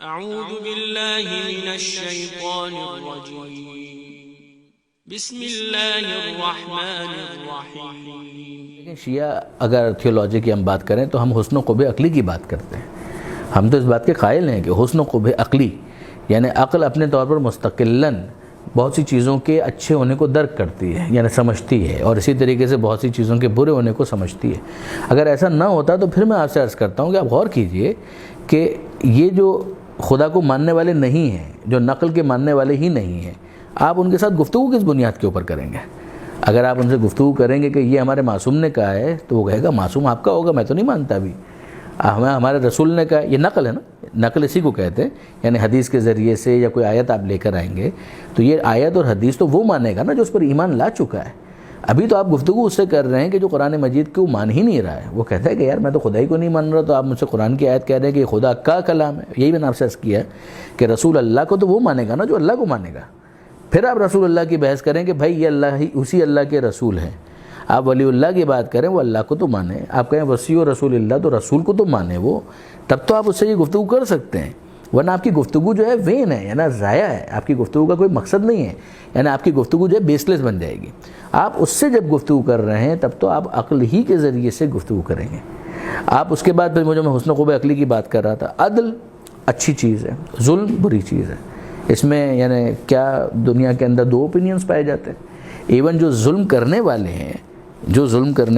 اعوذ باللہ من الشیطان الرجیم بسم اللہ الرحمن الرحیم۔ لیکن شیعہ اگر تھیولوجی کی ہم بات کریں تو ہم حسن و قبح عقلی کی بات کرتے ہیں۔ ہم تو اس بات کے قائل ہیں کہ حسن و قبح عقلی یعنی عقل اپنے طور پر مستقلاً بہت سی چیزوں کے اچھے ہونے کو درک کرتی ہے یعنی سمجھتی ہے، اور اسی طریقے سے بہت سی چیزوں کے برے ہونے کو سمجھتی ہے۔ اگر ایسا نہ ہوتا تو پھر میں آپ سے عرض کرتا ہوں کہ آپ غور کیجئے کہ یہ جو خدا کو ماننے والے نہیں ہیں، جو نقل کے ماننے والے ہی نہیں ہیں، آپ ان کے ساتھ گفتگو کس بنیاد کے اوپر کریں گے؟ اگر آپ ان سے گفتگو کریں گے کہ یہ ہمارے معصوم نے کہا ہے تو وہ کہے گا معصوم آپ کا ہوگا، میں تو نہیں مانتا بھی، ہمارے رسول نے کہا۔ یہ نقل ہے نا، نقل اسی کو کہتے ہیں، یعنی حدیث کے ذریعے سے یا کوئی آیت آپ لے کر آئیں گے تو یہ آیت اور حدیث تو وہ مانے گا نا جو اس پر ایمان لا چکا ہے۔ ابھی تو آپ گفتگو اس سے کر رہے ہیں کہ جو قرآن مجید کو مان ہی نہیں رہا ہے، وہ کہتا ہے کہ یار میں تو خدا ہی کو نہیں مان رہا، تو آپ مجھ سے قرآن کی آیت کہہ رہے ہیں کہ یہ خدا کا کلام ہے۔ یہی میں نے آپ سے عرض کیا ہے کہ رسول اللہ کو تو وہ مانے گا نا جو اللہ کو مانے گا۔ پھر آپ رسول اللہ کی بحث کریں کہ بھائی یہ اللہ ہی اسی اللہ کے رسول ہیں۔ آپ ولی اللہ کی بات کریں، وہ اللہ کو تو مانے، آپ کہیں وصی و رسول اللہ تو رسول کو تو مانے وہ، تب تو آپ اس سے یہ گفتگو کر سکتے ہیں۔ ورنہ آپ کی گفتگو جو ہے وین ہے، یعنی ضائع ہے، آپ کی گفتگو کا کوئی مقصد نہیں ہے، یعنی آپ کی گفتگو جو ہے بیس لیس بن جائے گی۔ آپ اس سے جب گفتگو کر رہے ہیں تب تو آپ عقل ہی کے ذریعے سے گفتگو کریں گے۔ آپ اس کے بعد پھر میں حسن و قبح عقلی کی بات کر رہا تھا۔ عدل اچھی چیز ہے، ظلم بری چیز ہے۔ اس میں یعنی کیا دنیا کے اندر دو اوپینینز پائے جاتے ہیں۔ ایون جو ظلم کرنے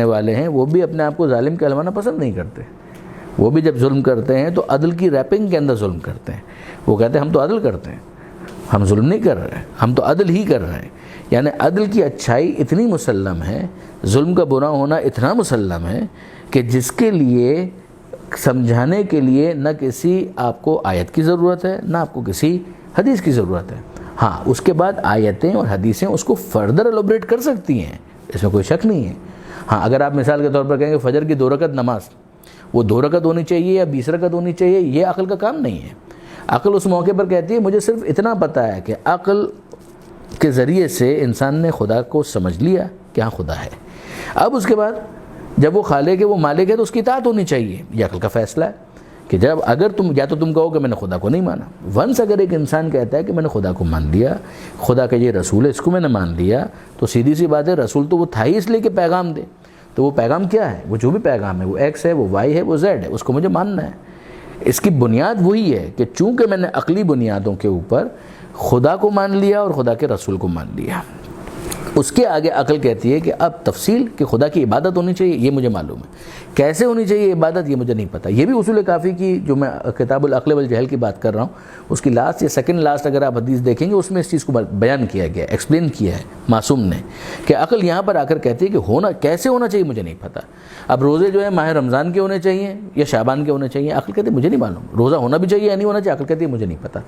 والے ہیں وہ بھی اپنے آپ کو ظالم کہلوانا پسند نہیں کرتے۔ وہ بھی جب ظلم کرتے ہیں تو عدل کی ریپنگ کے اندر ظلم کرتے ہیں۔ وہ کہتے ہیں ہم تو عدل کرتے ہیں، ہم ظلم نہیں کر رہے ہیں، ہم تو عدل ہی کر رہے ہیں۔ یعنی عدل کی اچھائی اتنی مسلم ہے، ظلم کا برا ہونا اتنا مسلم ہے کہ جس کے لیے سمجھانے کے لیے نہ کسی آپ کو آیت کی ضرورت ہے، نہ آپ کو کسی حدیث کی ضرورت ہے۔ ہاں اس کے بعد آیتیں اور حدیثیں اس کو فردر ایلوبریٹ کر سکتی ہیں، اس میں کوئی شک نہیں ہے۔ ہاں اگر آپ مثال کے طور پر کہیں گے فجر کی 2 رکعت نماز، وہ 2 رکعت ہونی چاہیے یا 20 رکعت ہونی چاہیے، یہ عقل کا کام نہیں ہے۔ عقل اس موقع پر کہتی ہے مجھے صرف اتنا پتہ ہے کہ عقل کے ذریعے سے انسان نے خدا کو سمجھ لیا کہ ہاں خدا ہے۔ اب اس کے بعد جب وہ خالق ہے، وہ مالک ہے، تو اس کی اطاعت ہونی چاہیے۔ یہ عقل کا فیصلہ ہے کہ جب اگر تم کہو کہ میں نے خدا کو نہیں مانا، ونس اگر ایک انسان کہتا ہے کہ میں نے خدا کو مان لیا، خدا کا یہ رسول ہے اس کو میں نے مان لیا، تو سیدھی سی بات ہے رسول تو وہ تھا ہی اس لیے کہ پیغام دے۔ تو وہ پیغام کیا ہے؟ وہ جو بھی پیغام ہے، وہ ایکس ہے، وہ وائی ہے، وہ زیڈ ہے، اس کو مجھے ماننا ہے۔ اس کی بنیاد وہی ہے کہ چونکہ میں نے عقلی بنیادوں کے اوپر خدا کو مان لیا اور خدا کے رسول کو مان لیا، اس کے آگے عقل کہتی ہے کہ اب تفصیل کہ خدا کی عبادت ہونی چاہیے یہ مجھے معلوم ہے، کیسے ہونی چاہیے عبادت یہ مجھے نہیں پتہ۔ یہ بھی اصول کافی کی جو میں کتاب العقل والجہل کی بات کر رہا ہوں، اس کی لاسٹ یا سیکنڈ لاسٹ اگر آپ حدیث دیکھیں گے اس میں اس چیز کو بیان کیا گیا، ایکسپلین کیا ہے معصوم نے، کہ عقل یہاں پر آ کر کہتی ہے کہ کیسے ہونا چاہیے مجھے نہیں پتہ۔ اب روزے جو ہے ماہ رمضان کے ہونے چاہیے یا شعبان کے ہونے چاہیے، عقل کہتی ہے مجھے نہیں معلوم۔ روزہ ہونا بھی چاہیے یا نہیں ہونا چاہیے، عقل کہتی ہے مجھے نہیں پتہ۔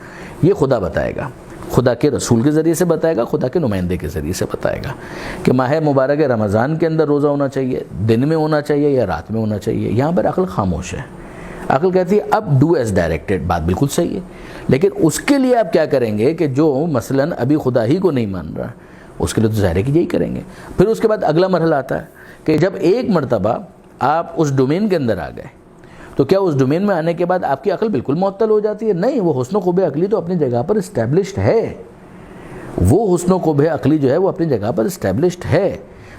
یہ خدا بتائے گا، خدا کے رسول کے ذریعے سے بتائے گا، خدا کے نمائندے کے ذریعے سے بتائے گا کہ ماہ مبارک رمضان کے اندر روزہ ہونا چاہیے، دن میں ہونا چاہیے یا رات میں ہونا چاہیے۔ یہاں پر عقل خاموش ہے۔ عقل کہتی ہے اب ڈو ایز ڈائریکٹڈ، بات بالکل صحیح ہے، لیکن اس کے لیے آپ کیا کریں گے کہ جو مثلاً ابھی خدا ہی کو نہیں مان رہا، اس کے لیے تو ظاہر ہے کہ یہی کریں گے۔ پھر اس کے بعد اگلا مرحلہ آتا ہے کہ جب ایک مرتبہ آپ اس ڈومین کے اندر آ گئے تو کیا اس ڈومین میں آنے کے بعد آپ کی عقل بالکل معطل ہو جاتی ہے؟ نہیں، وہ حسن و قبح عقلی تو اپنی جگہ پر اسٹیبلشڈ ہے۔ وہ حسن و قبح عقلی جو ہے وہ اپنی جگہ پر اسٹیبلشڈ ہے۔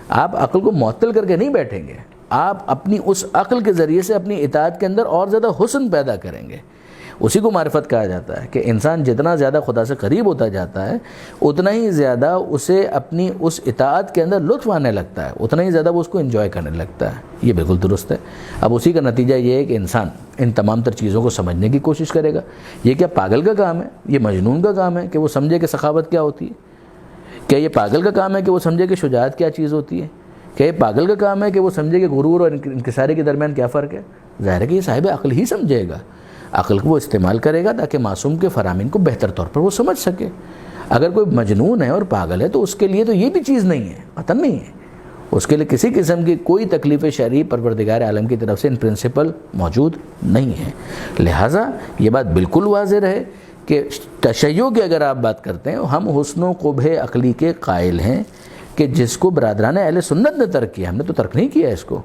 آپ عقل کو معطل کر کے نہیں بیٹھیں گے، آپ اپنی اس عقل کے ذریعے سے اپنی اطاعت کے اندر اور زیادہ حسن پیدا کریں گے۔ اسی کو معرفت کہا جاتا ہے کہ انسان جتنا زیادہ خدا سے قریب ہوتا جاتا ہے اتنا ہی زیادہ اسے اپنی اس اطاعت کے اندر لطف آنے لگتا ہے، اتنا ہی زیادہ وہ اس کو انجوائے کرنے لگتا ہے۔ یہ بالکل درست ہے۔ اب اسی کا نتیجہ یہ ہے کہ انسان ان تمام تر چیزوں کو سمجھنے کی کوشش کرے گا۔ یہ کیا پاگل کا کام ہے؟ یہ مجنون کا کام ہے کہ وہ سمجھے کہ سخاوت کیا ہوتی ہے؟ کیا یہ پاگل کا کام ہے کہ وہ سمجھے کہ شجاعت کیا چیز ہوتی ہے؟ کیا یہ پاگل کا کام ہے کہ وہ سمجھے کہ غرور اور انکساری کے درمیان کیا فرق ہے؟ ظاہر ہے کہ یہ صاحب عقل ہی سمجھے گا، عقل کو وہ استعمال کرے گا تاکہ معصوم کے فرامین کو بہتر طور پر وہ سمجھ سکے۔ اگر کوئی مجنون ہے اور پاگل ہے تو اس کے لیے تو یہ بھی چیز نہیں ہے، قطعاً نہیں ہے، اس کے لیے کسی قسم کی کوئی تکلیف شرعی پروردگار عالم کی طرف سے ان پرنسپل موجود نہیں ہے۔ لہٰذا یہ بات بالکل واضح رہے کہ تشیع کی اگر آپ بات کرتے ہیں، ہم حسن و قبح عقلی کے قائل ہیں کہ جس کو برادران اہل سنت نے ترک کیا، ہم نے تو ترک نہیں کیا اس کو،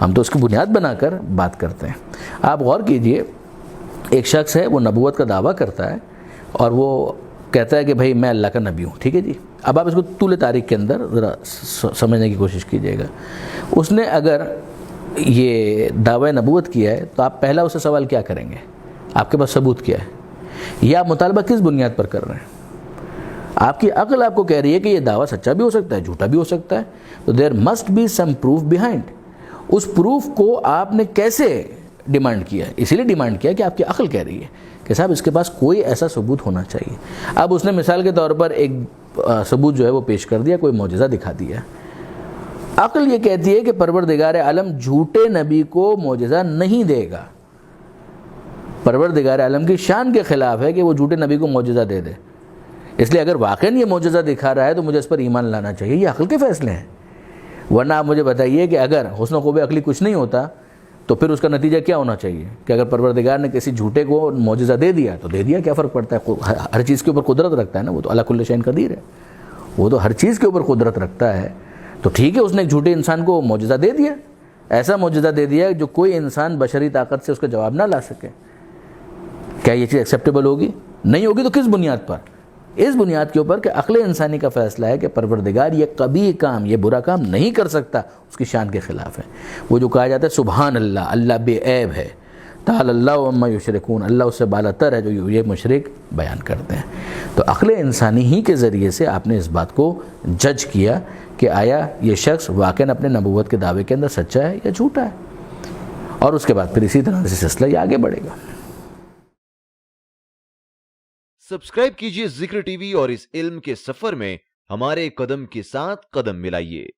ہم تو اس کی بنیاد بنا کر بات کرتے ہیں۔ آپ غور کیجئے ایک شخص ہے وہ نبوت کا دعویٰ کرتا ہے اور وہ کہتا ہے کہ بھائی میں اللہ کا نبی ہوں، ٹھیک ہے جی. اب آپ اس کو طول تاریخ کے اندر ذرا سمجھنے کی کوشش کیجیے گا. اس نے اگر یہ دعوی نبوت کیا ہے تو آپ پہلا اسے سوال کیا کریں گے؟ آپ کے پاس ثبوت کیا ہے؟ یا آپ مطالبہ کس بنیاد پر کر رہے ہیں؟ آپ کی عقل آپ کو کہہ رہی ہے کہ یہ دعویٰ سچا بھی ہو سکتا ہے، جھوٹا بھی ہو سکتا ہے، تو there must be some proof behind. اس پروف کو آپ نے کیسے ڈیمانڈ کیا ہے؟ اسی لیے ڈیمانڈ کیا کہ آپ کی عقل کہہ رہی ہے کہ صاحب اس کے پاس کوئی ایسا ثبوت ہونا چاہیے. اب اس نے مثال کے طور پر ایک ثبوت جو ہے وہ پیش کر دیا، کوئی معجزہ دکھا دیا. عقل یہ کہتی ہے کہ پروردگار عالم جھوٹے نبی کو معجزہ نہیں دے گا. پروردگار عالم کی شان کے خلاف ہے کہ وہ جھوٹے نبی کو معجزہ دے دے. اس لیے اگر واقعاً یہ معجزہ دکھا رہا ہے تو مجھے اس پر ایمان لانا چاہیے. یہ عقل کے فیصلے ہیں. ورنہ آپ مجھے بتائیے کہ اگر حسن و خوب عقلی کچھ نہیں ہوتا تو پھر اس کا نتیجہ کیا ہونا چاہیے کہ اگر پروردگار نے کسی جھوٹے کو معجزہ دے دیا تو دے دیا، کیا فرق پڑتا ہے؟ ہر چیز کے اوپر قدرت رکھتا ہے نا، وہ تو اللہ کل شیء قدیر ہے، وہ تو ہر چیز کے اوپر قدرت رکھتا ہے. تو ٹھیک ہے، اس نے ایک جھوٹے انسان کو معجزہ دے دیا، ایسا معجزہ دے دیا جو کوئی انسان بشری طاقت سے اس کا جواب نہ لا سکے. کیا یہ چیز ایکسیپٹیبل ہوگی؟ نہیں ہوگی. تو کس بنیاد پر؟ اس بنیاد کے اوپر کہ عقل انسانی کا فیصلہ ہے کہ پروردگار یہ قبیح کام، یہ برا کام نہیں کر سکتا، اس کی شان کے خلاف ہے. وہ جو کہا جاتا ہے سبحان اللہ، اللہ بے عیب ہے، تعالی اللہ عما یشرکون، اللہ اس سے بالاتر ہے جو یہ مشرک بیان کرتے ہیں. تو عقل انسانی ہی کے ذریعے سے آپ نے اس بات کو جج کیا کہ آیا یہ شخص واقعاً اپنے نبوت کے دعوے کے اندر سچا ہے یا جھوٹا ہے. اور اس کے بعد پھر اسی طرح سے سلسلہ یہ آگے بڑھے گا. سبسکرائب کیجئے ذکر ٹی وی اور اس علم کے سفر میں ہمارے قدم کے ساتھ قدم ملائیے.